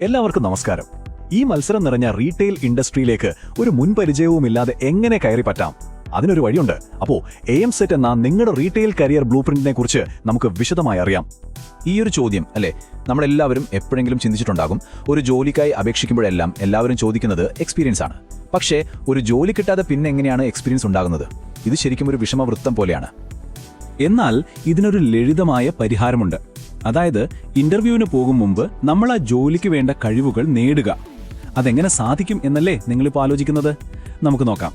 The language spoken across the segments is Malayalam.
എല്ലാവർക്കും നമസ്കാരം. ഈ മത്സരം നിറഞ്ഞ റീറ്റെയിൽ ഇൻഡസ്ട്രിയിലേക്ക് ഒരു മുൻപരിചയവുമില്ലാതെ എങ്ങനെ കയറി പറ്റാം? അതിനൊരു വഴിയുണ്ട്. അപ്പോ AMSET എന്ന നിങ്ങളുടെ റീറ്റെയിൽ കരിയർ ബ്ലൂ പ്രിന്റിനെ കുറിച്ച് നമുക്ക് വിശദമായി അറിയാം. ഈ ഒരു ചോദ്യം അല്ലേ നമ്മളെല്ലാവരും എപ്പോഴെങ്കിലും ചിന്തിച്ചിട്ടുണ്ടാകും. ഒരു ജോലിക്കായി അപേക്ഷിക്കുമ്പോഴെല്ലാം എല്ലാവരും ചോദിക്കുന്നത് എക്സ്പീരിയൻസ് ആണ്. പക്ഷേ ഒരു ജോലി കിട്ടാതെ പിന്നെ എങ്ങനെയാണ് എക്സ്പീരിയൻസ് ഉണ്ടാകുന്നത്? ഇത് ശരിക്കും ഒരു വിഷമവൃത്തം പോലെയാണ്. എന്നാൽ ഇതിനൊരു ലളിതമായ പരിഹാരമുണ്ട്. അതായത് ഇന്റർവ്യൂവിന് പോകും മുമ്പ് നമ്മൾ ആ ജോലിക്ക് വേണ്ട കഴിവുകൾ നേടുക. അതെങ്ങനെ സാധിക്കും എന്നല്ലേ നിങ്ങളിപ്പോൾ ആലോചിക്കുന്നത്? നമുക്ക് നോക്കാം.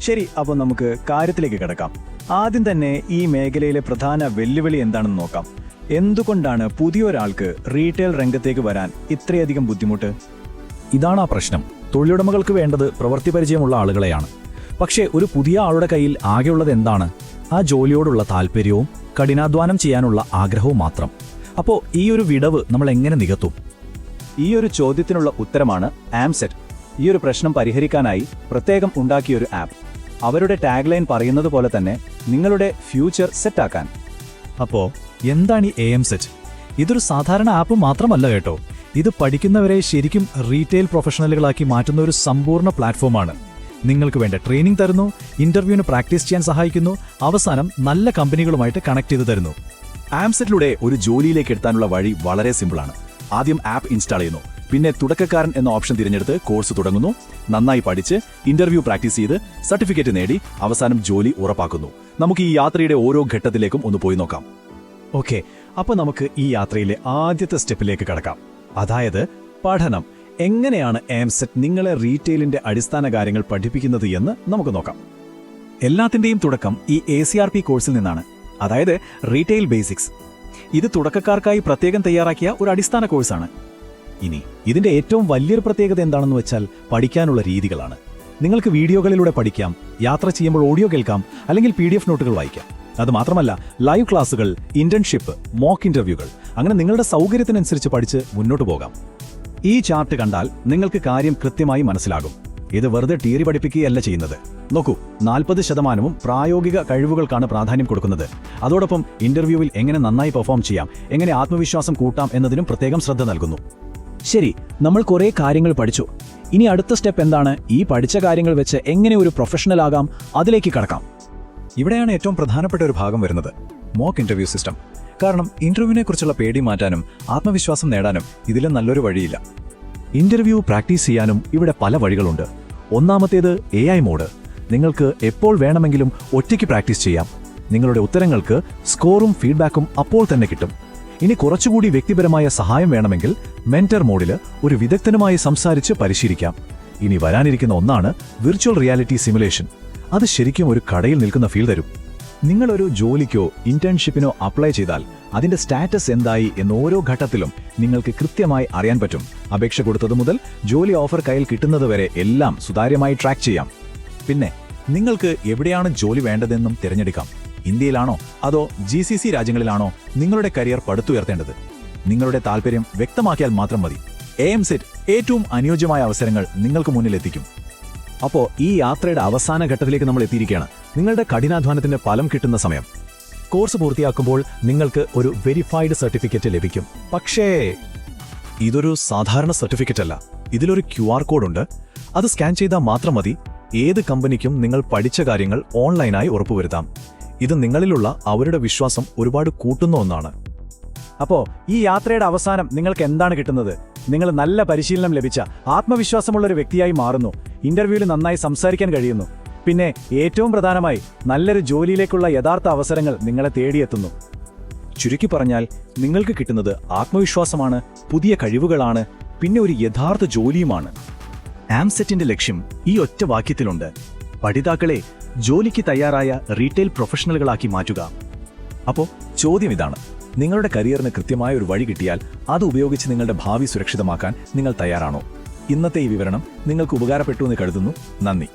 ശരി, അപ്പോൾ നമുക്ക് കാര്യത്തിലേക്ക് കിടക്കാം. ആദ്യം തന്നെ ഈ മേഖലയിലെ പ്രധാന വെല്ലുവിളി എന്താണെന്ന് നോക്കാം. എന്തുകൊണ്ടാണ് പുതിയൊരാൾക്ക് റീറ്റെയിൽ രംഗത്തേക്ക് വരാൻ ഇത്രയധികം ബുദ്ധിമുട്ട്? ഇതാണ് ആ പ്രശ്നം. തൊഴിലുടമകൾക്ക് വേണ്ടത് പ്രവൃത്തി പരിചയമുള്ള ആളുകളെയാണ്. പക്ഷേ ഒരു പുതിയ ആളുടെ കയ്യിൽ ആകെയുള്ളത് എന്താണ്? ആ ജോലിയോടുള്ള താല്പര്യവും കഠിനാധ്വാനം ചെയ്യാനുള്ള ആഗ്രഹവും മാത്രം. അപ്പോൾ ഈ ഒരു വിടവ് നമ്മൾ എങ്ങനെ നികത്തും? ഈ ഒരു ചോദ്യത്തിനുള്ള ഉത്തരമാണ് AMSET. ഈ ഒരു പ്രശ്നം പരിഹരിക്കാനായി പ്രത്യേകം ഉണ്ടാക്കിയൊരു ആപ്പ്. അവരുടെ ടാഗ്ലൈൻ പറയുന്നത് പോലെ തന്നെ നിങ്ങളുടെ ഫ്യൂച്ചർ സെറ്റാക്കാൻ. അപ്പോൾ എന്താണ് ഈ AMSET? ഇതൊരു സാധാരണ ആപ്പ് മാത്രമല്ല കേട്ടോ. ഇത് പഠിക്കുന്നവരെ ശരിക്കും റീറ്റെയിൽ പ്രൊഫഷണലുകളാക്കി മാറ്റുന്ന ഒരു സമ്പൂർണ്ണ പ്ലാറ്റ്ഫോമാണ്. നിങ്ങൾക്ക് വേണ്ട ട്രെയിനിങ് തരുന്നു, ഇന്റർവ്യൂവിന് പ്രാക്ടീസ് ചെയ്യാൻ സഹായിക്കുന്നു, അവസാനം നല്ല കമ്പനികളുമായിട്ട് കണക്ട് ചെയ്ത് തരുന്നു. AMSET-ലൂടെ ഒരു ജോലിയിലേക്ക് എത്താനുള്ള വഴി വളരെ സിമ്പിളാണ്. ആദ്യം ആപ്പ് ഇൻസ്റ്റാൾ ചെയ്യുന്നു, പിന്നെ തുടക്കക്കാരൻ എന്ന ഓപ്ഷൻ തിരഞ്ഞെടുത്ത് കോഴ്സ് തുടങ്ങുന്നു, നന്നായി പഠിച്ച് ഇന്റർവ്യൂ പ്രാക്ടീസ് ചെയ്ത് സർട്ടിഫിക്കറ്റ് നേടി അവസാനം ജോലി ഉറപ്പാക്കുന്നു. നമുക്ക് ഈ യാത്രയുടെ ഓരോ ഘട്ടത്തിലേക്കും ഒന്ന് പോയി നോക്കാം. ഓക്കെ, അപ്പോൾ നമുക്ക് ഈ യാത്രയിലെ ആദ്യത്തെ സ്റ്റെപ്പിലേക്ക് കടക്കാം. അതായത് പഠനം. എങ്ങനെയാണ് AMSET നിങ്ങളെ റീറ്റെയിലിന്റെ അടിസ്ഥാന കാര്യങ്ങൾ പഠിപ്പിക്കുന്നത് എന്ന് നമുക്ക് നോക്കാം. എല്ലാത്തിന്റെയും തുടക്കം ഈ ACRP കോഴ്സിൽ നിന്നാണ്, അതായത് റീറ്റെയിൽ ബേസിക്സ്. ഇത് തുടക്കക്കാർക്കായി പ്രത്യേകം തയ്യാറാക്കിയ ഒരു അടിസ്ഥാന കോഴ്സാണ്. ഇനി ഇതിന്റെ ഏറ്റവും വലിയൊരു പ്രത്യേകത എന്താണെന്ന് വെച്ചാൽ പഠിക്കാനുള്ള രീതികളാണ്. നിങ്ങൾക്ക് വീഡിയോകളിലൂടെ പഠിക്കാം, യാത്ര ചെയ്യുമ്പോൾ ഓഡിയോ കേൾക്കാം, അല്ലെങ്കിൽ PDF നോട്ടുകൾ വായിക്കാം. അതുമാത്രമല്ല, ലൈവ് ക്ലാസുകൾ, ഇന്റേൺഷിപ്പ്, മോക്ക് ഇന്റർവ്യൂകൾ, അങ്ങനെ നിങ്ങളുടെ സൗകര്യത്തിനനുസരിച്ച് പഠിച്ച് മുന്നോട്ട് പോകാം. ഈ ചാർട്ട് കണ്ടാൽ നിങ്ങൾക്ക് കാര്യം കൃത്യമായി മനസ്സിലാകും. ഇത് വെറുതെ തിയറി പഠിപ്പിക്കുകയല്ല ചെയ്യുന്നത്. നോക്കൂ, 40% പ്രായോഗിക കഴിവുകൾക്കാണ് പ്രാധാന്യം കൊടുക്കുന്നത്. അതോടൊപ്പം ഇന്റർവ്യൂവിൽ എങ്ങനെ നന്നായി പെർഫോം ചെയ്യാം, എങ്ങനെ ആത്മവിശ്വാസം കൂട്ടാം എന്നതിനും പ്രത്യേകം ശ്രദ്ധ നൽകുന്നു. ശരി, നമ്മൾ കുറേ കാര്യങ്ങൾ പഠിച്ചു. ഇനി അടുത്ത സ്റ്റെപ്പ് എന്താണ്? ഈ പഠിച്ച കാര്യങ്ങൾ വെച്ച് എങ്ങനെ ഒരു പ്രൊഫഷണൽ ആകാം, അതിലേക്ക് കടക്കാം. ഇവിടെയാണ് ഏറ്റവും പ്രധാനപ്പെട്ട ഒരു ഭാഗം വരുന്നത്, മോക്ക് ഇന്റർവ്യൂ സിസ്റ്റം. കാരണം ഇന്റർവ്യൂവിനെ കുറിച്ചുള്ള പേടി മാറ്റാനും ആത്മവിശ്വാസം നേടാനും ഇതിലും നല്ലൊരു വഴിയില്ല. ഇന്റർവ്യൂ പ്രാക്ടീസ് ചെയ്യാനും ഇവിടെ പല വഴികളുണ്ട്. ഒന്നാമത്തേത് AI മോഡ്. നിങ്ങൾക്ക് എപ്പോൾ വേണമെങ്കിലും ഒറ്റയ്ക്ക് പ്രാക്ടീസ് ചെയ്യാം. നിങ്ങളുടെ ഉത്തരങ്ങൾക്ക് സ്കോറും ഫീഡ്ബാക്കും അപ്പോൾ തന്നെ കിട്ടും. ഇനി കുറച്ചുകൂടി വ്യക്തിപരമായ സഹായം വേണമെങ്കിൽ മെന്റർ മോഡിൽ ഒരു വിദഗ്ധനുമായി സംസാരിച്ച് പരിശീലിക്കാം. ഇനി വരാനിരിക്കുന്ന ഒന്നാണ് വിർച്വൽ റിയാലിറ്റി സിമുലേഷൻ. അത് ശരിക്കും ഒരു കടയിൽ നിൽക്കുന്ന ഫീൽ തരും. നിങ്ങളൊരു ജോലിക്കോ ഇന്റേൺഷിപ്പിനോ അപ്ലൈ ചെയ്താൽ അതിന്റെ സ്റ്റാറ്റസ് എന്തായി എന്ന് ഓരോ ഘട്ടത്തിലും നിങ്ങൾക്ക് കൃത്യമായി അറിയാൻ പറ്റും. അപേക്ഷ കൊടുത്തതു മുതൽ ജോലി ഓഫർ കയ്യിൽ കിട്ടുന്നതുവരെ എല്ലാം സുതാര്യമായി ട്രാക്ക് ചെയ്യാം. പിന്നെ നിങ്ങൾക്ക് എവിടെയാണ് ജോലി വേണ്ടതെന്നും തിരഞ്ഞെടുക്കാം. ഇന്ത്യയിലാണോ അതോ GCC രാജ്യങ്ങളിലാണോ നിങ്ങളുടെ കരിയർ പടുത്തുയർത്തേണ്ടത്? നിങ്ങളുടെ താല്പര്യം വ്യക്തമാക്കിയാൽ മാത്രം മതി. AMSET ഏറ്റവും അനുയോജ്യമായ അവസരങ്ങൾ നിങ്ങൾക്ക് മുന്നിലെത്തിക്കും. അപ്പോൾ ഈ യാത്രയുടെ അവസാന ഘട്ടത്തിലേക്ക് നമ്മൾ എത്തിയിരിക്കുകയാണ്. നിങ്ങളുടെ കഠിനാധ്വാനത്തിന്റെ ഫലം കിട്ടുന്ന സമയം. കോഴ്സ് പൂർത്തിയാക്കുമ്പോൾ നിങ്ങൾക്ക് ഒരു വെരിഫൈഡ് സർട്ടിഫിക്കറ്റ് ലഭിക്കും. പക്ഷേ ഇതൊരു സാധാരണ സർട്ടിഫിക്കറ്റ് അല്ല. ഇതിലൊരു QR കോഡ് ഉണ്ട്. അത് സ്കാൻ ചെയ്താൽ മാത്രം മതി ഏത് കമ്പനിക്കും നിങ്ങൾ പഠിച്ച കാര്യങ്ങൾ ഓൺലൈനായി ഉറപ്പുവരുത്താം. ഇത് നിങ്ങളിലുള്ള അവരുടെ വിശ്വാസം ഒരുപാട് കൂട്ടുന്ന ഒന്നാണ്. അപ്പോൾ ഈ യാത്രയുടെ അവസാനം നിങ്ങൾക്ക് എന്താണ് കിട്ടുന്നത്? നിങ്ങൾ നല്ല പരിശീലനം ലഭിച്ച ആത്മവിശ്വാസമുള്ള ഒരു വ്യക്തിയായി മാറുന്നു. ഇന്റർവ്യൂവിൽ നന്നായി സംസാരിക്കാൻ കഴിയുന്നു. പിന്നെ ഏറ്റവും പ്രധാനമായി നല്ലൊരു ജോലിയിലേക്കുള്ള യഥാർത്ഥ അവസരങ്ങൾ നിങ്ങളെ തേടിയെത്തുന്നു. ചുരുക്കി പറഞ്ഞാൽ നിങ്ങൾക്ക് കിട്ടുന്നത് ആത്മവിശ്വാസമാണ്, പുതിയ കഴിവുകളാണ്, പിന്നെ ഒരു യഥാർത്ഥ ജോലിയുമാണ്. AMSET-ന്റെ ലക്ഷ്യം ഈ ഒറ്റ വാക്യത്തിലുണ്ട്: പഠിതാക്കളെ ജോലിക്ക് തയ്യാറായ റീറ്റെയിൽ പ്രൊഫഷണലുകളാക്കി മാറ്റുക. അപ്പോൾ ചോദ്യം ഇതാണ്: നിങ്ങളുടെ കരിയറിന് കൃത്യമായ ഒരു വഴി കിട്ടിയാൽ അത് ഉപയോഗിച്ച് നിങ്ങളുടെ ഭാവി സുരക്ഷിതമാക്കാൻ നിങ്ങൾ തയ്യാറാണോ? ഇന്നത്തെ ഈ വിവരണം നിങ്ങൾക്ക് ഉപകാരപ്പെട്ടു എന്ന് കരുതുന്നു. നന്ദി.